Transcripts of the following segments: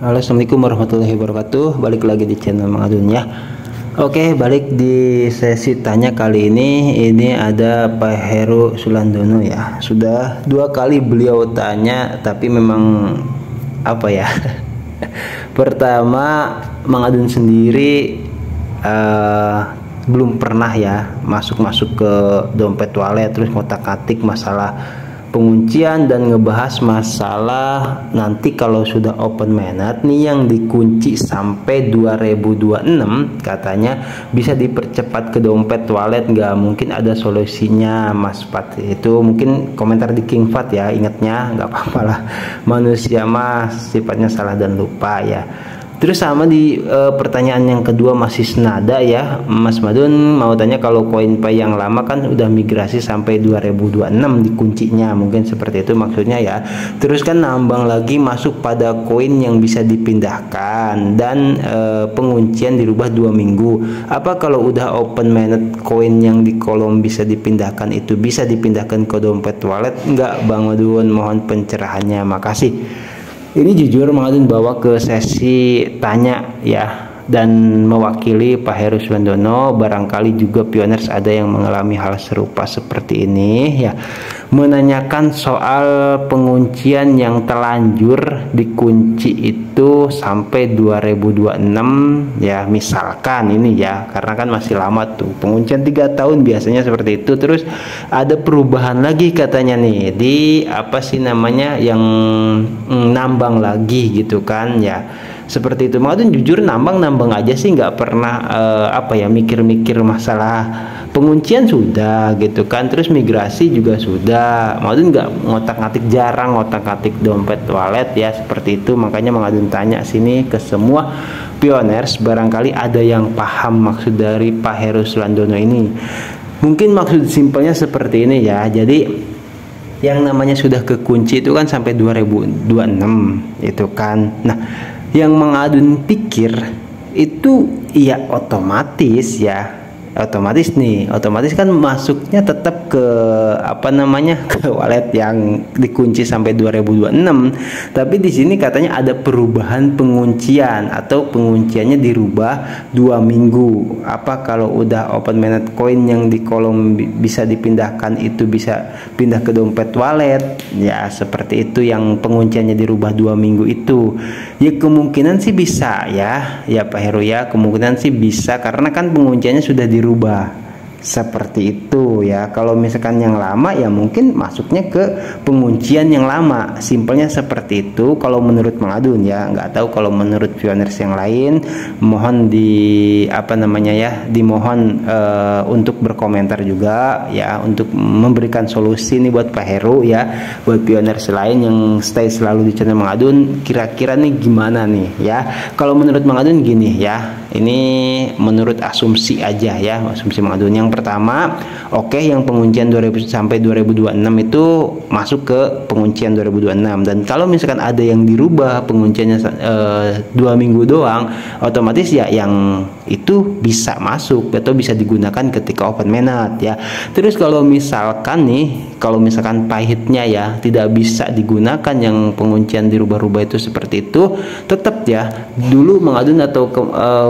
Halo, assalamualaikum warahmatullahi wabarakatuh. Balik lagi di channel Mang Adun ya. Oke, balik di sesi tanya kali ini. Ini ada Pak Heru Sulandono ya. Sudah 2 kali beliau tanya, tapi memang apa ya? Pertama, Mang Adun sendiri belum pernah ya masuk ke dompet wallet, terus ngotak-atik masalah penguncian dan ngebahas masalah nanti kalau sudah open mainnet nih yang dikunci sampai 2026 katanya bisa dipercepat ke dompet wallet. Nggak mungkin ada solusinya Mas Pat, itu mungkin komentar di King Fat ya, ingatnya nggak apa-apa lah, manusia mas sifatnya salah dan lupa ya. Terus sama di pertanyaan yang kedua masih senada ya, Mas Madun mau tanya kalau CoinPay yang lama kan udah migrasi sampai 2026 dikuncinya, mungkin seperti itu maksudnya ya. Terus kan nambang lagi masuk pada koin yang bisa dipindahkan dan penguncian dirubah 2 minggu. Apa kalau udah open mainnet koin yang di kolom bisa dipindahkan itu bisa dipindahkan ke dompet wallet? Enggak Bang Madun, mohon pencerahannya, makasih. Ini jujur Mang Adun bawa ke sesi tanya ya, dan mewakili Pak Heru Sulandono. Barangkali juga pioners ada yang mengalami hal serupa seperti ini ya, menanyakan soal penguncian yang terlanjur dikunci itu sampai 2026 ya, misalkan ini ya, karena kan masih lama tuh penguncian 3 tahun biasanya seperti itu. Terus ada perubahan lagi katanya nih di apa sih namanya yang nambang lagi gitu kan ya, seperti itu. Mang Adun jujur nambang aja sih, nggak pernah apa ya mikir-mikir masalah penguncian sudah gitu kan, terus migrasi juga sudah. Mang Adun nggak ngotak-ngatik, jarang ngotak-ngatik dompet wallet ya, seperti itu. Makanya Mang Adun tanya sini ke semua pioners, barangkali ada yang paham maksud dari Pak Heru Sulandono ini. Mungkin maksud simpelnya seperti ini ya, jadi yang namanya sudah kekunci itu kan sampai 2026 itu kan. Nah, yang Mang Adun pikir itu ya otomatis ya, otomatis kan masuknya tetap ke apa namanya ke wallet yang dikunci sampai 2026. Tapi di sini katanya ada perubahan penguncian atau pengunciannya dirubah 2 minggu. Apa kalau udah open mainnet koin yang di kolom bisa dipindahkan itu bisa pindah ke dompet wallet ya, seperti itu yang pengunciannya dirubah 2 minggu itu. Ya kemungkinan sih bisa ya Pak Heru ya, kemungkinan sih bisa karena kan pengunciannya sudah dirubah seperti itu ya. Kalau misalkan yang lama ya mungkin masuknya ke penguncian yang lama, simpelnya seperti itu kalau menurut Mang Adun ya. Nggak tahu kalau menurut pioners yang lain, mohon di apa namanya ya, dimohon untuk berkomentar juga ya, untuk memberikan solusi nih buat Pak Heru ya, buat pioners lain yang stay selalu di channel Mang Adun. Kira-kira nih gimana nih ya? Kalau menurut Mang Adun gini ya, ini menurut asumsi aja ya, asumsi Mang Adun. Yang pertama, oke, yang penguncian 2000 sampai 2026 itu masuk ke penguncian 2026. Dan kalau misalkan ada yang dirubah pengunciannya 2 minggu doang, otomatis ya yang itu bisa masuk atau bisa digunakan ketika open mainnet ya. Terus kalau misalkan pahitnya ya tidak bisa digunakan yang penguncian dirubah-rubah itu seperti itu, tetap ya dulu Mang Adun atau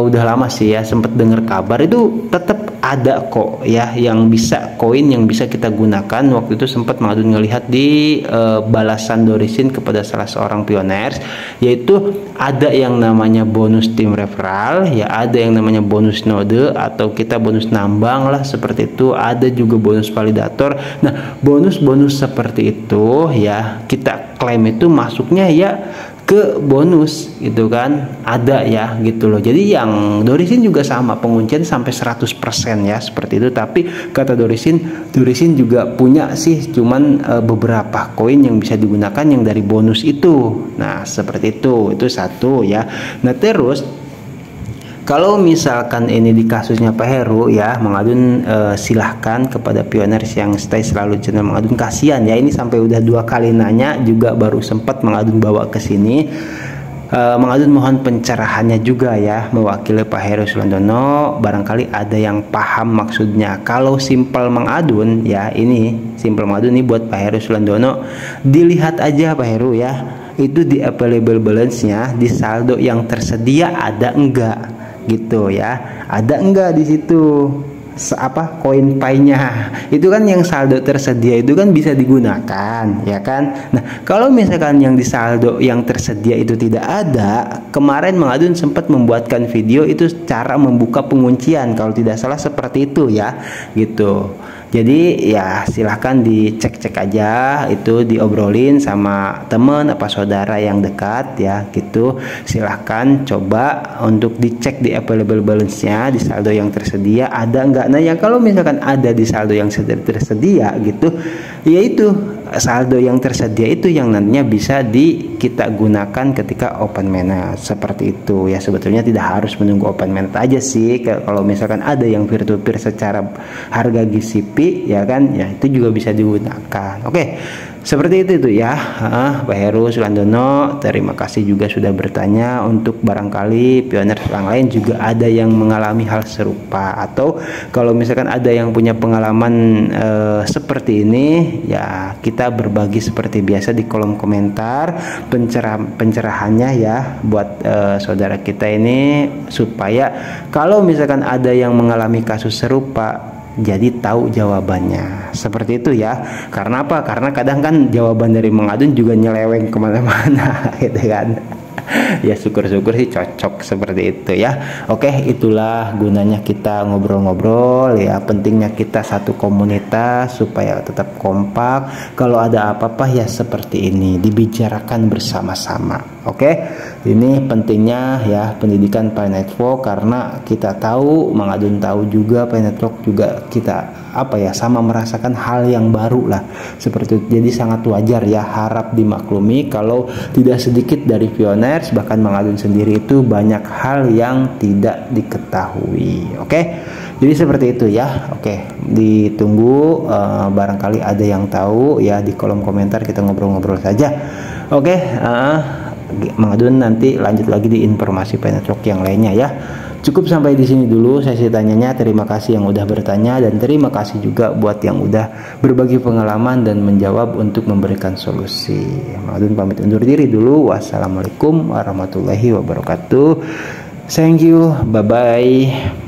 udah lama sih ya sempat dengar kabar itu tetap ada kok ya yang bisa koin yang bisa kita gunakan. Waktu itu sempat Mang Adun ngelihat di balasan Dorisin kepada salah seorang pioners, yaitu ada yang namanya bonus tim referral ya, ada yang namanya bonus node atau kita bonus nambang lah seperti itu, ada juga bonus validator. Nah, bonus-bonus seperti itu ya kita klaim itu masuknya ya ke bonus gitu kan, ada ya gitu loh. Jadi yang Dorisin juga sama, penguncian sampai 100% ya seperti itu. Tapi kata Dorisin juga punya sih cuman beberapa koin yang bisa digunakan yang dari bonus itu. Nah seperti itu satu ya. Nah terus kalau misalkan ini di kasusnya Pak Heru ya, Mang Adun silahkan kepada pioners yang stay selalu channel Mang Adun, kasihan ya ini sampai udah 2 kali nanya juga baru sempat Mang Adun bawa ke sini. Mang Adun mohon pencerahannya juga ya, mewakili Pak Heru Sulandono. Barangkali ada yang paham maksudnya. Kalau simpel Mang Adun ya, ini simpel Mang Adun nih buat Pak Heru Sulandono, dilihat aja Pak Heru ya, itu di available balance-nya, di saldo yang tersedia ada enggak gitu ya, ada enggak di situ koin pay-nya. Itu kan yang saldo tersedia itu kan bisa digunakan ya kan. Nah kalau misalkan yang di saldo yang tersedia itu tidak ada, kemarin Mang Adun sempat membuatkan video itu cara membuka penguncian, kalau tidak salah seperti itu ya gitu. Jadi ya silahkan dicek-cek aja, itu diobrolin sama temen apa saudara yang dekat ya gitu. Silahkan coba untuk dicek di available balance-nya, di saldo yang tersedia ada enggak. Nah ya kalau misalkan ada di saldo yang tersedia gitu, yaitu saldo yang tersedia itu yang nantinya bisa kita gunakan ketika open mainnet seperti itu ya. Sebetulnya tidak harus menunggu open mainnet aja sih, kalau misalkan ada yang peer to peer secara harga GCP ya kan, ya itu juga bisa digunakan. Oke, seperti itu ya Pak Heru Sulandono. Terima kasih juga sudah bertanya. Untuk barangkali pioner yang lain juga ada yang mengalami hal serupa, atau kalau misalkan ada yang punya pengalaman seperti ini ya, kita berbagi seperti biasa di kolom komentar pencerahannya ya buat saudara kita ini, supaya kalau misalkan ada yang mengalami kasus serupa jadi tahu jawabannya seperti itu ya. Karena apa? Karena kadang kan jawaban dari Mang Adun juga nyeleweng kemana-mana gitu kan. Ya syukur-syukur sih cocok seperti itu ya. Oke, itulah gunanya kita ngobrol-ngobrol ya. Pentingnya kita satu komunitas supaya tetap kompak. Kalau ada apa-apa ya seperti ini dibicarakan bersama-sama. Oke, ini pentingnya ya pendidikan Pi Network, karena kita tahu, Mang Adun tahu juga, Pi Network juga kita sama merasakan hal yang baru lah seperti itu. Jadi sangat wajar ya, harap dimaklumi kalau tidak sedikit dari pioners, bahkan Mang Adun sendiri itu banyak hal yang tidak diketahui. Oke, jadi seperti itu ya. Oke, ditunggu barangkali ada yang tahu ya, di kolom komentar kita ngobrol-ngobrol saja. Oke, Mang Adun nanti lanjut lagi di informasi Pi Network yang lainnya ya. Cukup sampai di sini dulu sesi tanyanya. Terima kasih yang udah bertanya, dan terima kasih juga buat yang udah berbagi pengalaman dan menjawab untuk memberikan solusi. Mang Adun pamit undur diri dulu. Wassalamualaikum warahmatullahi wabarakatuh. Thank you, bye bye.